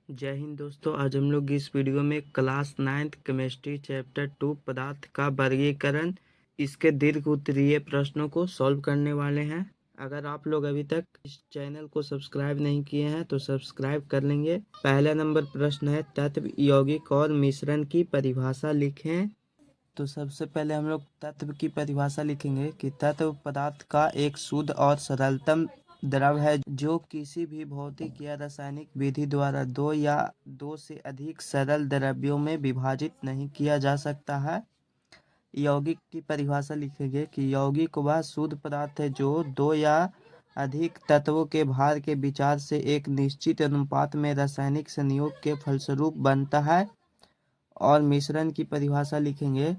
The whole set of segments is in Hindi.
जय हिंद दोस्तों। आज हम लोग इस वीडियो में क्लास 9th केमिस्ट्री चैप्टर 2 पदार्थ का वर्गीकरण इसके दीर्घ उत्तरीय प्रश्नों को सॉल्व करने वाले हैं। अगर आप लोग अभी तक इस चैनल को सब्सक्राइब नहीं किए हैं तो सब्सक्राइब कर लेंगे। पहला नंबर प्रश्न है, तत्व, यौगिक और मिश्रण की परिभाषा लिखें। तो सबसे पहले हम लोग तत्व की परिभाषा लिखेंगे कि तत्व पदार्थ का एक शुद्ध और सरलतम द्रव है जो किसी भी भौतिक या रासायनिक विधि द्वारा दो या दो से अधिक सरल द्रव्यों में विभाजित नहीं किया जा सकता है। यौगिक की परिभाषा लिखेंगे कि यौगिक वह शुद्ध पदार्थ है जो दो या अधिक तत्वों के भार के विचार से एक निश्चित अनुपात में रासायनिक संयोग के फलस्वरूप बनता है। और मिश्रण की परिभाषा लिखेंगे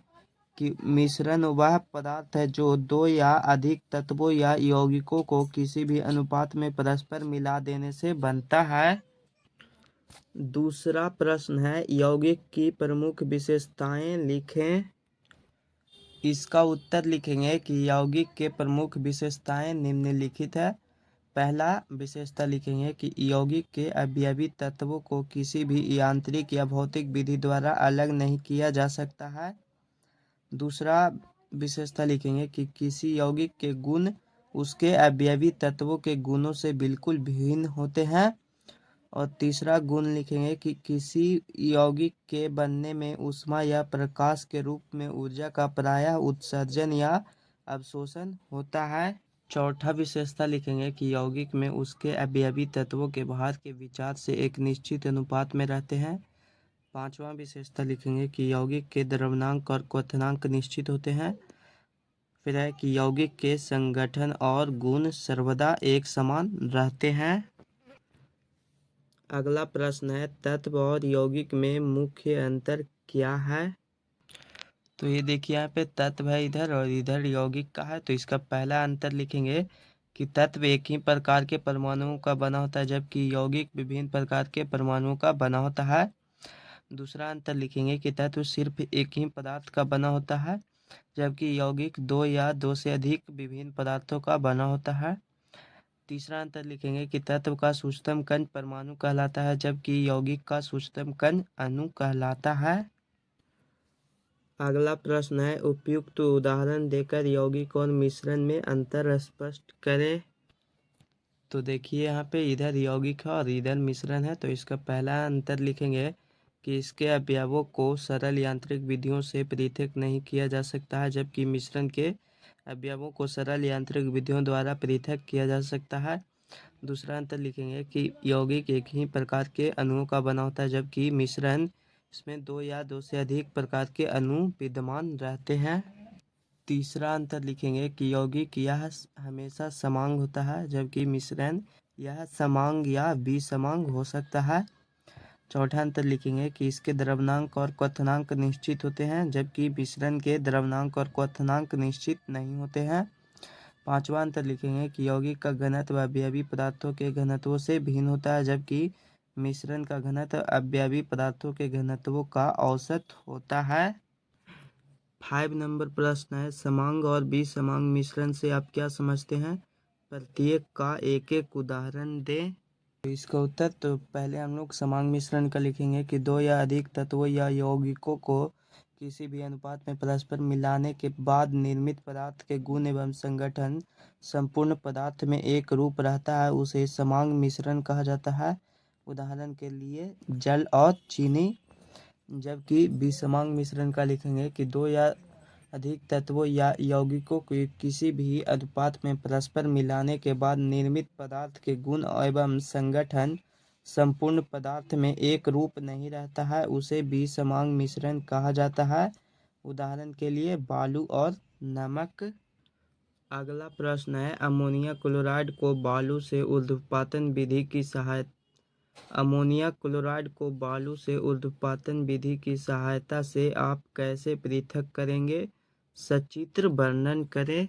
कि मिश्रण वह पदार्थ है जो दो या अधिक तत्वों या यौगिकों को किसी भी अनुपात में परस्पर मिला देने से बनता है। दूसरा प्रश्न है, यौगिक की प्रमुख विशेषताएं लिखें। इसका उत्तर लिखेंगे कि यौगिक के प्रमुख विशेषताएं निम्नलिखित है। पहला विशेषता लिखेंगे कि यौगिक के अवयवी तत्वों को किसी भी यांत्रिक या भौतिक विधि द्वारा अलग नहीं किया जा सकता है। दूसरा विशेषता लिखेंगे कि किसी यौगिक के गुण उसके अवयवी तत्वों के गुणों से बिल्कुल भिन्न होते हैं। और तीसरा गुण लिखेंगे कि किसी यौगिक के बनने में ऊष्मा या प्रकाश के रूप में ऊर्जा का प्रायः उत्सर्जन या अवशोषण होता है। चौथा विशेषता लिखेंगे कि यौगिक में उसके अवयवी तत्वों के भार के विचार से एक निश्चित अनुपात में रहते हैं। पांचवा विशेषता लिखेंगे कि यौगिक के द्रव्यनांक और क्वथनांक निश्चित होते हैं। फिर है कि यौगिक के संगठन और गुण सर्वदा एक समान रहते हैं। अगला प्रश्न है, तत्व और यौगिक में मुख्य अंतर क्या है। तो ये देखिए यहाँ पे तत्व है इधर और इधर यौगिक का है। तो इसका पहला अंतर लिखेंगे कि तत्व एक ही प्रकार के परमाणुओं का बना होता है जबकि यौगिक विभिन्न प्रकार के परमाणुओं का बना होता है। दूसरा अंतर लिखेंगे कि तत्व सिर्फ एक ही पदार्थ का बना होता है जबकि यौगिक दो या दो से अधिक विभिन्न पदार्थों का बना होता है। तीसरा अंतर लिखेंगे कि तत्व का सूक्ष्मतम कण परमाणु कहलाता है जबकि यौगिक का सूक्ष्मतम कण अणु कहलाता है। अगला प्रश्न है, उपयुक्त उदाहरण देकर यौगिक और मिश्रण में अंतर स्पष्ट करें। तो देखिए यहाँ पे इधर यौगिक है और इधर मिश्रण है। तो इसका पहला अंतर लिखेंगे कि इसके अवयवों को सरल यांत्रिक विधियों से पृथक नहीं किया जा सकता है जबकि मिश्रण के अवयवों को सरल यांत्रिक विधियों द्वारा पृथक किया जा सकता है। दूसरा अंतर लिखेंगे कि यौगिक एक ही प्रकार के अणुओं का बना होता है जबकि मिश्रण इसमें दो या दो से अधिक प्रकार के अणु विद्यमान रहते हैं। तीसरा अंतर लिखेंगे कि यौगिक यह हमेशा समांग होता है जबकि मिश्रण यह समांग या विसमांग हो सकता है। चौथा अंतर लिखेंगे कि इसके द्रव्यनांक और क्वथनांक निश्चित होते हैं जबकि मिश्रण के द्रव्यनांक और क्वथनांक निश्चित नहीं होते हैं। पांचवा अंतर लिखेंगे कि यौगिक का घनत्व अवयवी पदार्थों के घनत्वों से भिन्न होता है जबकि मिश्रण का घनत्व अवयवी पदार्थों के घनत्वों का औसत होता है। 5 नंबर प्रश्न है, समांग और विसमांग मिश्रण से आप क्या समझते हैं। प्रत्येक का एक एक उदाहरण दें। तो इसका उत्तर तो पहले हम लोग समांग मिश्रण का लिखेंगे कि दो या अधिक तत्वों या यौगिकों को किसी भी अनुपात में परस्पर मिलाने के बाद निर्मित पदार्थ के गुण एवं संगठन संपूर्ण पदार्थ में एक रूप रहता है उसे समांग मिश्रण कहा जाता है। उदाहरण के लिए जल और चीनी। जबकि विसमांग मिश्रण का लिखेंगे कि दो या अधिक तत्वों या यौगिकों को किसी भी अनुपात में परस्पर मिलाने के बाद निर्मित पदार्थ के गुण एवं संगठन संपूर्ण पदार्थ में एक रूप नहीं रहता है उसे विसमांग मिश्रण कहा जाता है। उदाहरण के लिए बालू और नमक। अगला प्रश्न है, अमोनिया क्लोराइड को बालू से ऊर्ध्वपातन विधि की सहायता अमोनिया क्लोराइड को बालू से ऊर्ध्वपातन विधि की सहायता से आप कैसे पृथक करेंगे, सचित्र वर्णन करें।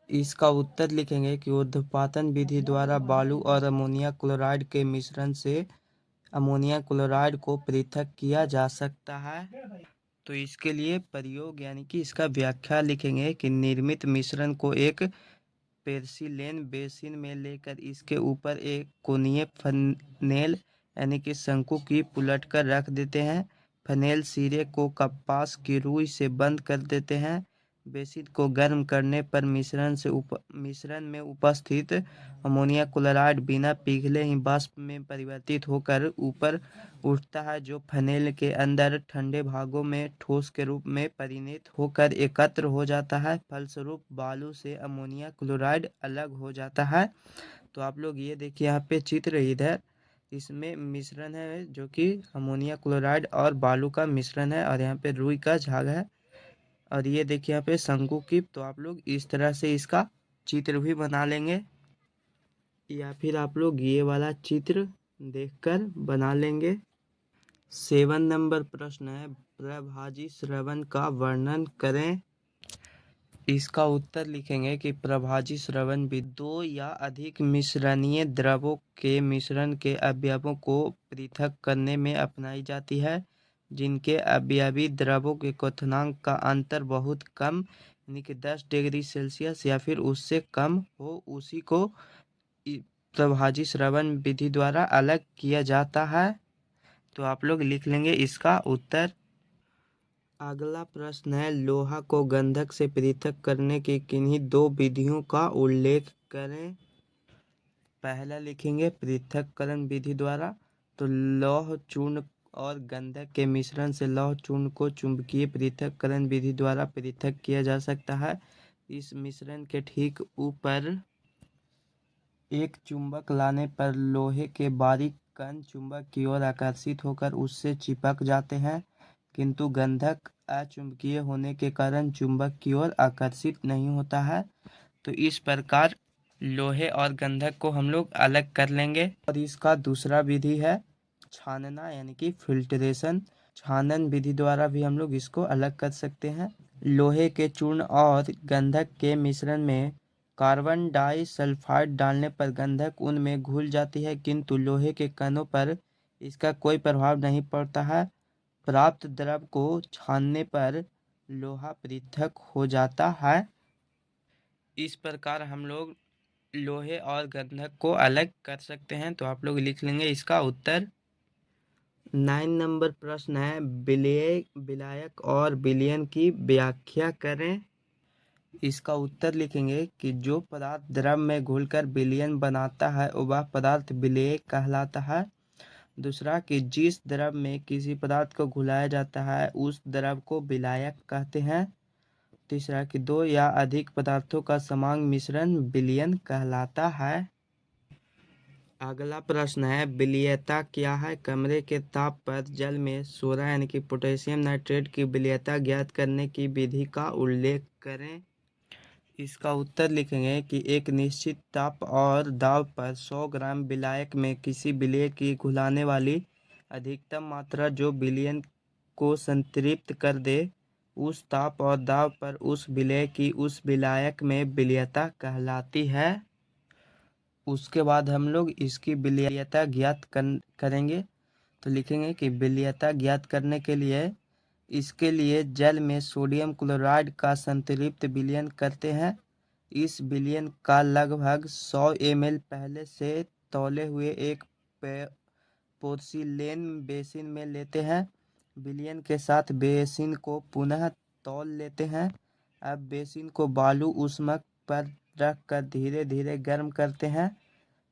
इसका उत्तर लिखेंगे कि ऊर्ध्वपातन विधि द्वारा बालू और अमोनिया क्लोराइड के मिश्रण से अमोनिया क्लोराइड को पृथक किया जा सकता है। तो इसके लिए प्रयोग यानी कि इसका व्याख्या लिखेंगे कि निर्मित मिश्रण को एक पेर्सिलेन बेसिन में लेकर इसके ऊपर एक कोनीय फनेल यानी कि शंकु की पुलटकर रख देते हैं। फेनेल सिरे को कपास की रुई से बंद कर देते हैं। बेसिन को गर्म करने पर मिश्रण में उपस्थित अमोनिया क्लोराइड बिना पिघले ही वाष्प में परिवर्तित होकर ऊपर उठता है, जो फेनेल के अंदर ठंडे भागों में ठोस के रूप में परिणत होकर एकत्र हो जाता है। फलस्वरूप बालू से अमोनिया क्लोराइड अलग हो जाता है। तो आप लोग ये देखिए यहाँ पे चित्र इधर, इसमें मिश्रण है जो कि अमोनिया क्लोराइड और बालू का मिश्रण है, और यहाँ पे रुई का झाग है, और ये देखिए यहाँ पे शंकु की। तो आप लोग इस तरह से इसका चित्र भी बना लेंगे, या फिर आप लोग ये वाला चित्र देखकर बना लेंगे। 7 नंबर प्रश्न है, प्रभाजी श्रवण का वर्णन करें। इसका उत्तर लिखेंगे कि प्रभाजी श्रवण विधि दो या अधिक मिश्रणीय द्रवों के मिश्रण के अवयवों को पृथक करने में अपनाई जाती है, जिनके अवयवी द्रवों के क्वथनांक का अंतर बहुत कम यानी कि 10 डिग्री सेल्सियस या फिर उससे कम हो, उसी को प्रभाजी श्रवण विधि द्वारा अलग किया जाता है। तो आप लोग लिख लेंगे इसका उत्तर। अगला प्रश्न है, लोहा को गंधक से पृथक करने की किन्हीं दो विधियों का उल्लेख करें। पहला लिखेंगे पृथक्करण विधि द्वारा। तो लौह चूर्ण और गंधक के मिश्रण से लौह चूर्ण को चुंबकीय पृथक्करण विधि द्वारा पृथक किया जा सकता है। इस मिश्रण के ठीक ऊपर एक चुंबक लाने पर लोहे के बारीक कण चुंबक की ओर आकर्षित होकर उससे चिपक जाते हैं, किंतु गंधक अचुंबकीय होने के कारण चुंबक की ओर आकर्षित नहीं होता है। तो इस प्रकार लोहे और गंधक को हम लोग अलग कर लेंगे। और इसका दूसरा विधि है छानना यानी कि फिल्ट्रेशन। छानन विधि द्वारा भी हम लोग इसको अलग कर सकते हैं। लोहे के चूर्ण और गंधक के मिश्रण में कार्बन डाइसल्फाइड डालने पर गंधक उनमें घुल जाती है, किंतु लोहे के कणों पर इसका कोई प्रभाव नहीं पड़ता है। प्राप्त द्रव को छानने पर लोहा पृथक हो जाता है। इस प्रकार हम लोग लोहे और गंधक को अलग कर सकते हैं। तो आप लोग लिख लेंगे इसका उत्तर। 9 नंबर प्रश्न है, विलायक और विलयन की व्याख्या करें। इसका उत्तर लिखेंगे कि जो पदार्थ द्रव में घुलकर विलयन बनाता है वह पदार्थ विलेय कहलाता है। दूसरा कि जिस द्रव में किसी पदार्थ को घुलाया जाता है उस द्रव को विलायक कहते हैं। तीसरा कि दो या अधिक पदार्थों का समान मिश्रण विलयन कहलाता है। अगला प्रश्न है, विलेयता क्या है। कमरे के ताप पर जल में सोडा यानी कि पोटेशियम नाइट्रेट की विलेयता ज्ञात करने की विधि का उल्लेख करें। इसका उत्तर लिखेंगे कि एक निश्चित ताप और दाब पर 100 ग्राम विलायक में किसी विलेय की घुलाने वाली अधिकतम मात्रा जो विलयन को संतृप्त कर दे, उस ताप और दाब पर उस विलेय की उस विलायक में विलेयता कहलाती है। उसके बाद हम लोग इसकी विलेयता ज्ञात करेंगे। तो लिखेंगे कि विलेयता ज्ञात करने के लिए इसके लिए जल में सोडियम क्लोराइड का संतृप्त विलयन करते हैं। इस विलयन का लगभग 100 ml पहले से तौले हुए एक पोर्सिलेन बेसिन में लेते हैं। विलयन के साथ बेसिन को पुनः तौल लेते हैं। अब बेसिन को बालू ऊष्मक पर रख कर धीरे धीरे गर्म करते हैं।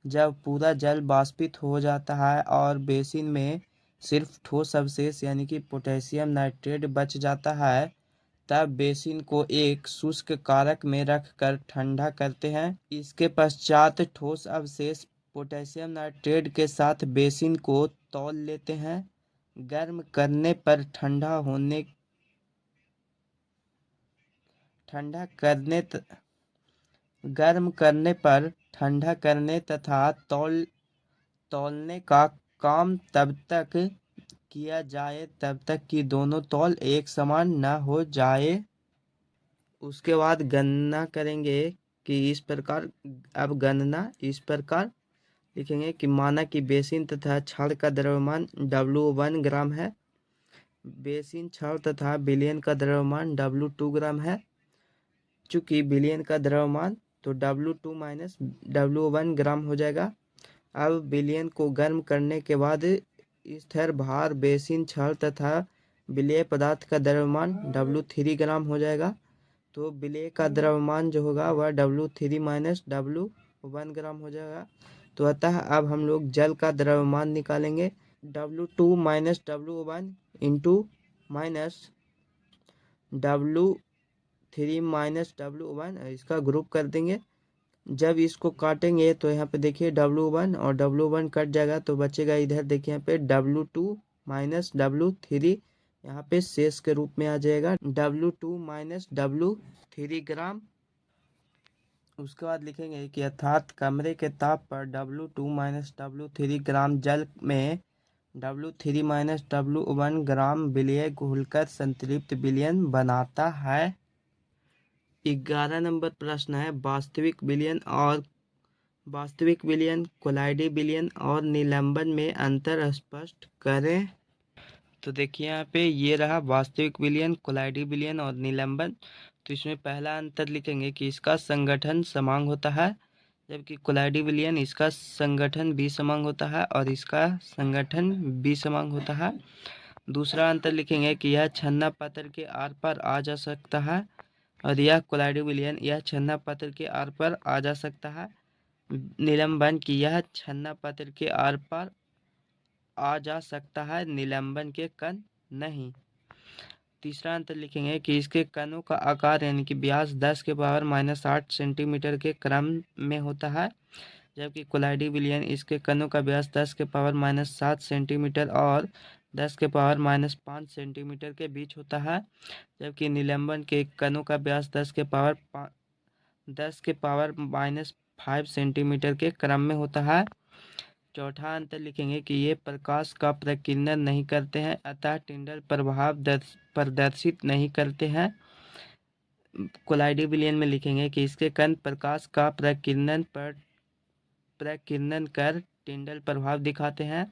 जब पूरा जल वाष्पित हो जाता है और बेसिन में सिर्फ ठोस अवशेष यानी कि पोटेशियम नाइट्रेट बच जाता है, तब बेसिन को एक शुष्क कारक में रखकर ठंडा करते हैं। इसके पश्चात ठोस अवशेष पोटेशियम नाइट्रेट के साथ बेसिन को तौल लेते हैं। गर्म करने पर ठंडा करने तथा तौलने का काम तब तक किया जाए तब तक कि दोनों तौल एक समान न हो जाए। उसके बाद गणना करेंगे कि इस प्रकार। अब गणना इस प्रकार लिखेंगे कि माना कि बेसिन तथा छड़ का द्रव्यमान W1 ग्राम है। बेसिन छड़ तथा विलयन का द्रव्यमान W2 ग्राम है। चूंकि विलयन का द्रव्यमान तो W2 माइनस W1 ग्राम हो जाएगा। अब विलयन को गर्म करने के बाद स्थिर भार बेसिन छड़ तथा विलेय पदार्थ का द्रव्यमान W3 ग्राम हो जाएगा। तो विलेय का द्रव्यमान जो होगा वह W3 माइनस W1 ग्राम हो जाएगा। तो अतः अब हम लोग जल का द्रव्यमान निकालेंगे। W2 minus W1 into minus W3 minus W1, इसका ग्रुप कर देंगे। जब इसको काटेंगे तो यहाँ पे देखिए W1 और W1 कट जाएगा तो बचेगा इधर देखिए यहाँ पे W2 माइनस W3, यहाँ पे शेष के रूप में आ जाएगा W2 माइनस W3 ग्राम। उसके बाद लिखेंगे कि अर्थात कमरे के ताप पर W2 माइनस W3 ग्राम जल में W3 माइनस W1 ग्राम विलेय घुलकर संतृप्त विलयन बनाता है। 11 नंबर प्रश्न है वास्तविक विलयन, कोलाइडी विलयन और निलंबन में अंतर स्पष्ट करें। तो देखिए यहाँ पे ये रहा वास्तविक विलयन, कोलाइडी विलयन और निलंबन। तो इसमें पहला अंतर लिखेंगे कि इसका संगठन समान होता है, जबकि कोलाइडी विलयन इसका संगठन भी समान होता है और इसका संगठन भी समान होता है। दूसरा अंतर लिखेंगे कि यह छन्ना पत्र के आर पार आ जा सकता है और यह कोलाइडी विलयन यह छन्ना पत्र के आर पार आ जा सकता है। निलंबन की यह छन्ना पत्र के आर पार आ जा सकता है, निलंबन के कण नहीं। तीसरा अंतर लिखेंगे कि इसके कणों का आकार यानी कि व्यास 10 के पावर माइनस 8 सेंटीमीटर के क्रम में होता है, जबकि कोलाइडी विलयन इसके कणों का व्यास 10 के पावर माइनस 7 सेंटीमीटर और 10 के पावर माइनस 5 सेंटीमीटर के बीच होता है, जबकि निलंबन के कणों का व्यास 10 के पावर माइनस 5 सेंटीमीटर के क्रम में होता है। चौथा अंतर लिखेंगे कि ये प्रकाश का प्रकीर्णन नहीं करते हैं, अतः टिंडल प्रभाव प्रदर्शित नहीं करते हैं। कोलाइडी विलयन में लिखेंगे कि इसके कण प्रकाश का प्रकीर्णन कर टिंडल प्रभाव दिखाते हैं।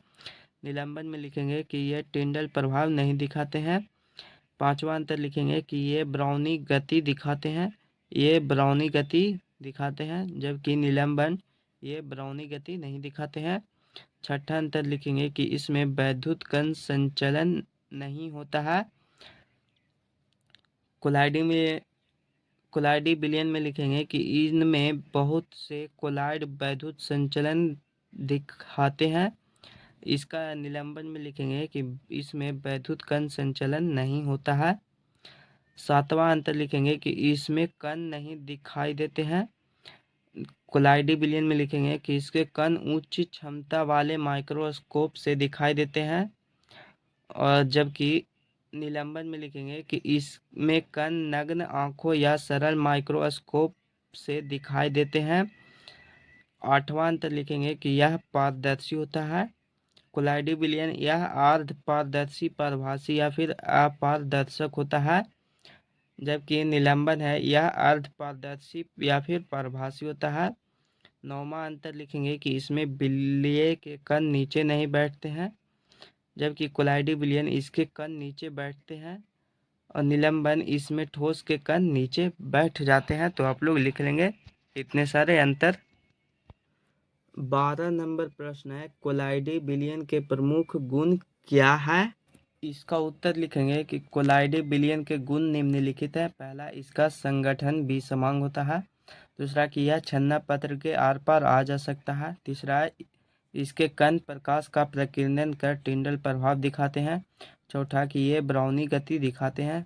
निलंबन में लिखेंगे कि ये टिंडल प्रभाव नहीं दिखाते हैं। पांचवा अंतर लिखेंगे कि ये ब्राउनी गति दिखाते हैं, जबकि निलंबन ये ब्राउनी गति नहीं दिखाते हैं। छठा अंतर लिखेंगे कि इसमें वैद्युत कण संचलन नहीं होता है। कोलाइडी विलयन में लिखेंगे कि इनमें बहुत से कोलाइड वैद्युत संचलन दिखाते हैं। इसका निलंबन में लिखेंगे कि इसमें वैद्युत कण संचलन नहीं होता है। सातवां अंतर लिखेंगे कि इसमें कण नहीं दिखाई देते हैं। कोलाइडी विलयन में लिखेंगे कि इसके कण उच्च क्षमता वाले माइक्रोस्कोप से दिखाई देते हैं, और जबकि निलंबन में लिखेंगे कि इसमें कण नग्न आंखों या सरल माइक्रोस्कोप से दिखाई देते हैं। आठवां अंतर लिखेंगे कि यह पारदर्शी होता है। कोलाइडी विलयन यह अर्ध पारदर्शी, पारभासी या फिर अपारदर्शक होता है, जबकि निलंबन है यह अर्ध पारदर्शी या फिर पारभासी होता है। नौवां अंतर लिखेंगे कि इसमें विलेय के कण नीचे नहीं बैठते हैं, जबकि कोलाइडी विलयन इसके कण नीचे बैठते हैं और निलंबन इसमें ठोस के कण नीचे बैठ जाते हैं। तो आप लोग लिख लेंगे इतने सारे अंतर। 12 नंबर प्रश्न है कोलाइडी विलयन के प्रमुख गुण क्या है। इसका उत्तर लिखेंगे कि कोलाइडी विलयन के गुण निम्नलिखित है। पहला, इसका संगठन भी समान होता है। दूसरा कि यह छन्ना पत्र के आर पार आ जा सकता है। तीसरा, इसके कण प्रकाश का प्रकीर्णन कर टिंडल प्रभाव दिखाते हैं। चौथा कि ये ब्राउनी गति दिखाते हैं।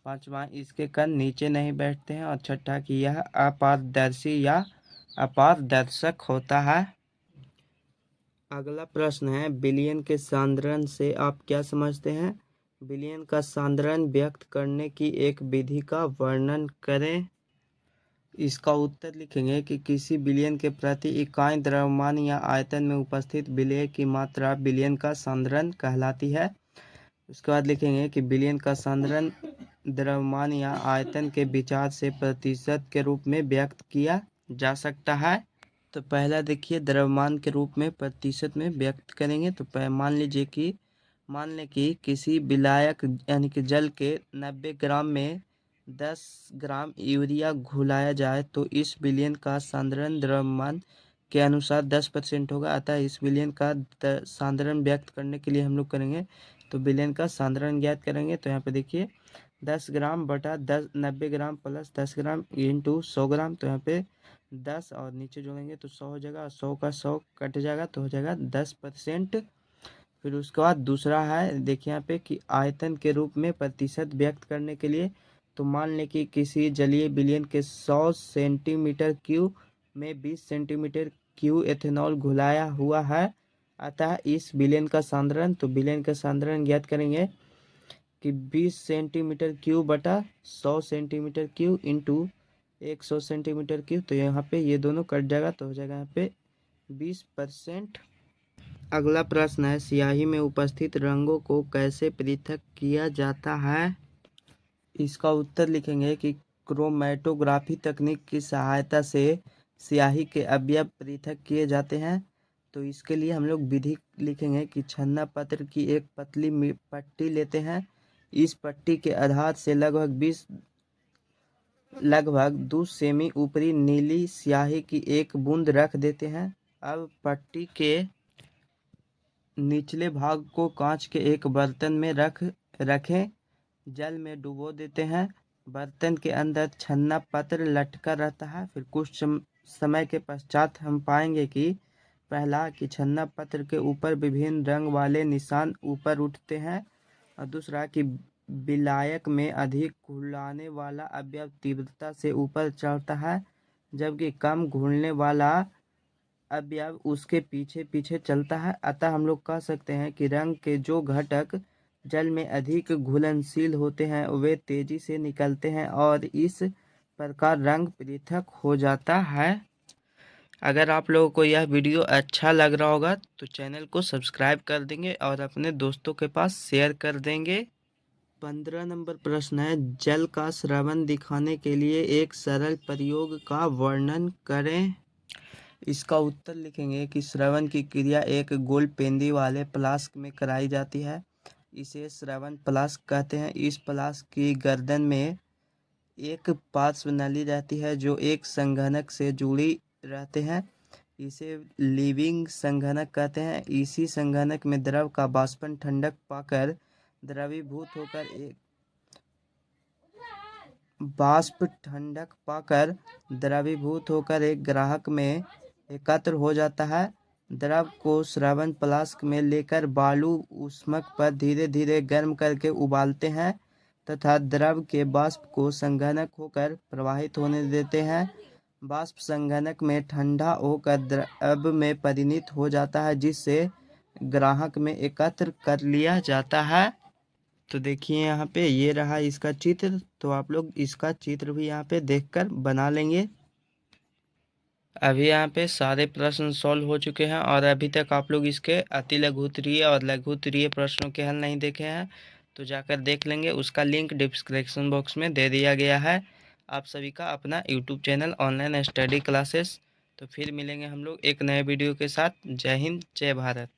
पांचवा, इसके कण नीचे नहीं बैठते हैं। और छठा कि यह अपारदर्शी या अपारदर्शक होता है। अगला प्रश्न है विलयन के सांद्रण से आप क्या समझते हैं। विलयन का सांद्रण व्यक्त करने की एक विधि का वर्णन करें। इसका उत्तर लिखेंगे कि किसी विलयन के प्रति इकाई द्रव्यमान या आयतन में उपस्थित विलेय की मात्रा विलयन का सांद्रण कहलाती है। उसके बाद लिखेंगे कि विलयन का सांद्रण द्रव्यमान या आयतन के विचार से प्रतिशत के रूप में व्यक्त किया जा सकता है। तो पहला देखिए द्रव्यमान के रूप में प्रतिशत में व्यक्त करेंगे। तो मान लें कि किसी विलायक यानी कि जल के 90 ग्राम में 10 ग्राम यूरिया घुलाया जाए तो इस विलयन का सांद्रण द्रव्यमान के अनुसार 10% होगा। अतः इस विलयन का सांद्रण व्यक्त करने के लिए हम लोग करेंगे तो विलयन का सांद्रण ज्ञात करेंगे। तो यहाँ पे देखिए 10 ग्राम बटा 90 ग्राम प्लस 10 ग्राम इंटू 100 ग्राम। तो यहाँ पे 10 और नीचे जोड़ेंगे तो 100 हो जाएगा, 100 का 100 कट जाएगा तो हो जाएगा 10%। फिर उसके बाद दूसरा है देखिए यहाँ पे कि आयतन के रूप में प्रतिशत व्यक्त करने के लिए तो मान लें कि किसी जलीय विलयन के 100 सेंटीमीटर क्यूब में 20 सेंटीमीटर क्यूब एथेनॉल घुलाया हुआ है। अतः इस विलयन का सांद्रण, तो विलयन का सांद्रण ज्ञात करेंगे कि 20 सेंटीमीटर क्यूब बटा 100 centimetre cube into 100 centimetre cube. तो यहाँ पे ये दोनों कट जाएगा तो हो जाएगा यहाँ पे 20%। अगला प्रश्न है स्याही में उपस्थित रंगों को कैसे पृथक किया जाता है। इसका उत्तर लिखेंगे कि क्रोमैटोग्राफी तकनीक की सहायता से स्याही के अवयव पृथक किए जाते हैं। तो इसके लिए हम लोग विधि लिखेंगे कि छन्ना पत्र की एक पतली पट्टी लेते हैं। इस पट्टी के आधार से लगभग 2 सेमी ऊपरी नीली स्याही की एक बूंद रख देते हैं। अब पट्टी के निचले भाग को कांच के एक बर्तन में रखें, जल में डुबो देते हैं। बर्तन के अंदर छन्ना पत्र लटका रहता है। फिर कुछ समय के पश्चात हम पाएंगे कि पहला कि छन्ना पत्र के ऊपर विभिन्न रंग वाले निशान ऊपर उठते हैं और दूसरा कि विलायक में अधिक घुलाने वाला अवयव तीव्रता से ऊपर चढ़ता है जबकि कम घुलने वाला अवयव उसके पीछे पीछे चलता है। अतः हम लोग कह सकते हैं कि रंग के जो घटक जल में अधिक घुलनशील होते हैं वे तेजी से निकलते हैं और इस प्रकार रंग पृथक हो जाता है। अगर आप लोगों को यह वीडियो अच्छा लग रहा होगा तो चैनल को सब्सक्राइब कर देंगे और अपने दोस्तों के पास शेयर कर देंगे। 15 नंबर प्रश्न है जल का स्रवन दिखाने के लिए एक सरल प्रयोग का वर्णन करें। इसका उत्तर लिखेंगे कि स्रवन की क्रिया एक गोल पेंदी वाले फ्लास्क में कराई जाती है। इसे स्रवन फ्लास्क कहते हैं। इस फ्लास्क की गर्दन में एक पार्श्व नली रहती है जो एक संघनक से जुड़ी रहते हैं। इसे लीविंग संघनक कहते हैं। इसी संघनक में द्रव का वाष्पन ठंडक पाकर द्रवीभूत होकर एक ग्राहक में एकत्र हो जाता है। द्रव को स्रवन फ्लास्क में लेकर बालू ऊष्मक पर धीरे धीरे गर्म करके उबालते हैं तथा द्रव के वाष्प को संघनक होकर प्रवाहित होने देते हैं। वाष्प संघनक में ठंडा होकर द्रव में परिणत हो जाता है जिससे ग्राहक में एकत्र कर लिया जाता है। तो देखिए यहाँ पे ये रहा इसका चित्र। तो आप लोग इसका चित्र भी यहाँ पे देखकर बना लेंगे। अभी यहाँ पे सारे प्रश्न सॉल्व हो चुके हैं और अभी तक आप लोग इसके अति लघुत्तरीय और लघुत्तरीय प्रश्नों के हल नहीं देखे हैं तो जाकर देख लेंगे। उसका लिंक डिस्क्रिप्शन बॉक्स में दे दिया गया है। आप सभी का अपना YouTube channel online study classes. तो फिर मिलेंगे हम लोग एक नए वीडियो के साथ। जय हिंद, जय भारत।